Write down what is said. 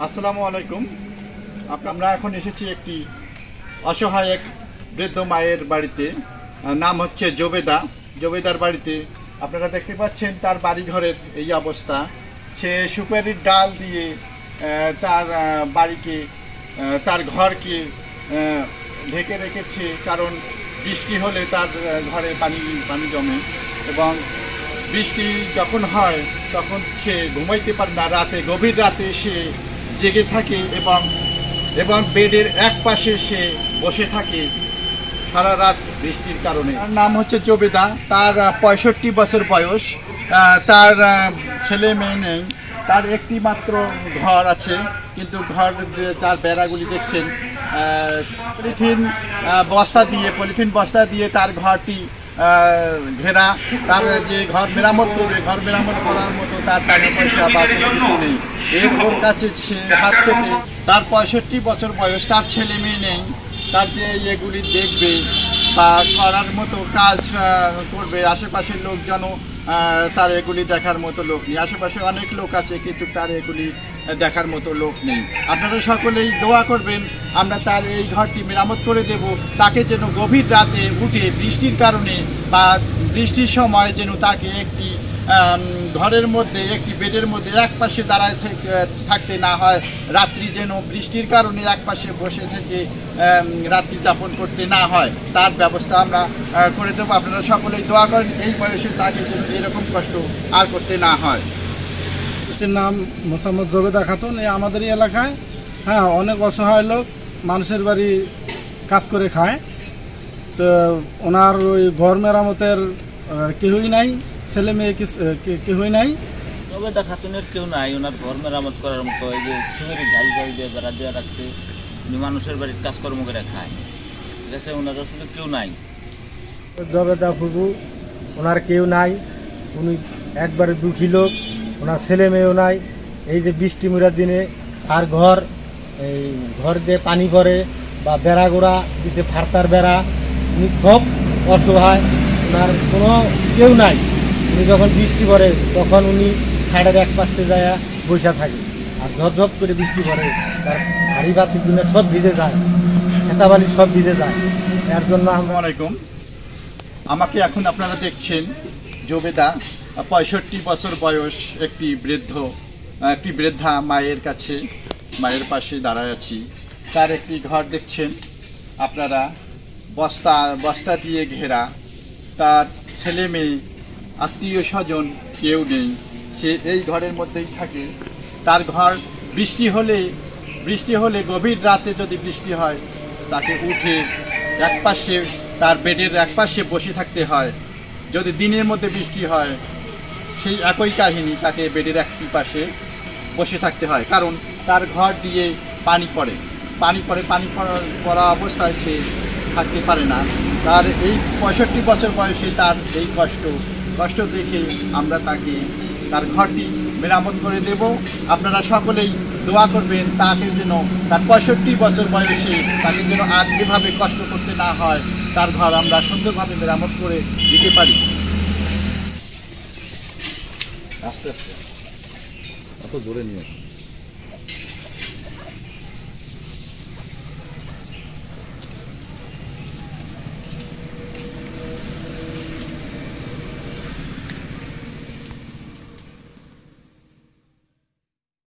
আসসালামু আলাইকুম। আমরা এখন এসেছি একটি অসহায় এক বৃদ্ধ মায়ের বাড়িতে। নাম হচ্ছে জবেদার বাড়িতে। আপনারা দেখতে পাচ্ছেন তার বাড়িঘরের এই অবস্থা। সে সুপারির ডাল দিয়ে তার বাড়িকে, তার ঘরকে ঢেকে রেখেছে, কারণ বৃষ্টি হলে তার ঘরে পানি জমে এবং বৃষ্টি যখন হয় তখন সে ঘুমাইতে পারে না। গভীর রাতে সে জেগে থাকে এবং বেডের এক পাশে সে বসে থাকে সারা রাত বৃষ্টির কারণে। তার নাম হচ্ছে জবেদা। তার 65 বছর বয়স। তার ছেলে মেয়ে নেই। তার একটি মাত্র ঘর আছে, কিন্তু তার বেড়াগুলি দেখছেন পলিথিন বস্তা দিয়ে তার ঘরটি ঘেরা। তার যে ঘর মেরামত করার মতো তার টাকা পয়সা বা কোনো কিছু নেই। ওর কাছে সে হাত পেতে। তার 65 বছর বয়স। তার ছেলে মেয়ে নেই। তার যে এগুলি দেখবে বা করার মতো কাজ করবে, আশেপাশের লোকজন তার এগুলি দেখার মতো লোক নেই। আশেপাশে অনেক লোক আছে, কিন্তু তার এগুলি দেখার মতো লোক নেই। আপনারা সকলেই দোয়া করবেন, আমরা তার এই ঘরটি মেরামত করে দেব। তাকে যেন গভীর রাতে উঠে বৃষ্টির কারণে বা বৃষ্টির সময় যেন তাকে একটি ঘরের মধ্যে, একটি বেডের মধ্যে এক পাশে দাঁড়ায় থাকতে না হয়। রাত্রি যেন বৃষ্টির কারণে এক পাশে বসে থেকে রাত্রি যাপন করতে না হয়, তার ব্যবস্থা আমরা করে দেবো। আপনারা সকলেই দোয়া করেন এই বয়সে তাকে যেন এরকম কষ্ট আর করতে না হয়। এটির নাম মোসাম্মদ জবেদা খাতুন। আমাদের এই এলাকায় অনেক অসহায় লোক মানুষের বাড়ি কাজ করে খায়। তো ওনার ওই ঘর মেরামতের কেউই নাই, ছেলে মেয়ে কেউই নাই। জবেদা খাতুনের কেউ নাই, ওনার ঘর মেরামত করার মতো। এই যে সুমেরি ঢাল দিয়ে বেড়া দেওয়া রাখছে, উনি মানুষের বাড়ির কাজকর্ম করে খায়। ঠিক আছে, ওনার আসলে কেউ নাই। জবেদা ফুবু, ওনার কেউ নাই। উনি একবারে দুঃখী লোক। ওনার ছেলে মেয়েও নাই। এই যে বৃষ্টি মুড়ার দিনে আর এই ঘর দিয়ে পানি পড়ে বা বেড়া গোড়া দিছে, ফারতার বেড়া। উনি খুব অসহায়, ওনার কোনো কেউ নাই। উনি যখন বৃষ্টি পড়ে তখন উনি সাইডের এক পাশে যায় বসে থাকে, আর ঝপঝপ করে বৃষ্টি পড়ে তার হাড়ি বাতির দিনে সব ভিজে যায়, খেতাবালি সব ভিজে যায়। এর জন্য আলাইকুম। আমাকে এখন আপনারা দেখছেন জবেদা, 65 বছর বয়স, একটি বৃদ্ধা মায়ের কাছে, মায়ের পাশে দাঁড়ায় আছি। তার একটি ঘর দেখছেন আপনারা, বস্তা দিয়ে ঘেরা। তার ছেলে মেয়ে, আত্মীয় স্বজন কেউ নেই। সে এই ঘরের মধ্যেই থাকে। তার ঘর বৃষ্টি হলে গভীর রাতে যদি বৃষ্টি হয়, তাকে উঠে একপাশে, তার বেডের একপাশে বসে থাকতে হয়। যদি দিনের মধ্যে বৃষ্টি হয়, সেই একই কাহিনী, তাকে বেডের একটি পাশে বসে থাকতে হয়, কারণ তার ঘর দিয়ে পানি পড়া অবস্থায় সে থাকতে পারে না। তার এই 65 বছর বয়সে তার এই কষ্ট দেখে আমরা তার ঘরটি মেরামত করে দেব। আপনারা সকলেই দোয়া করবেন তাকে যেন, তার 65 বছর বয়সে তাকে যেন আর এভাবে কষ্ট করতে না হয়, তার ঘর আমরা সুন্দরভাবে মেরামত করে দিতে পারি। আস্তে আস্তে, অত জোরে নিয়ে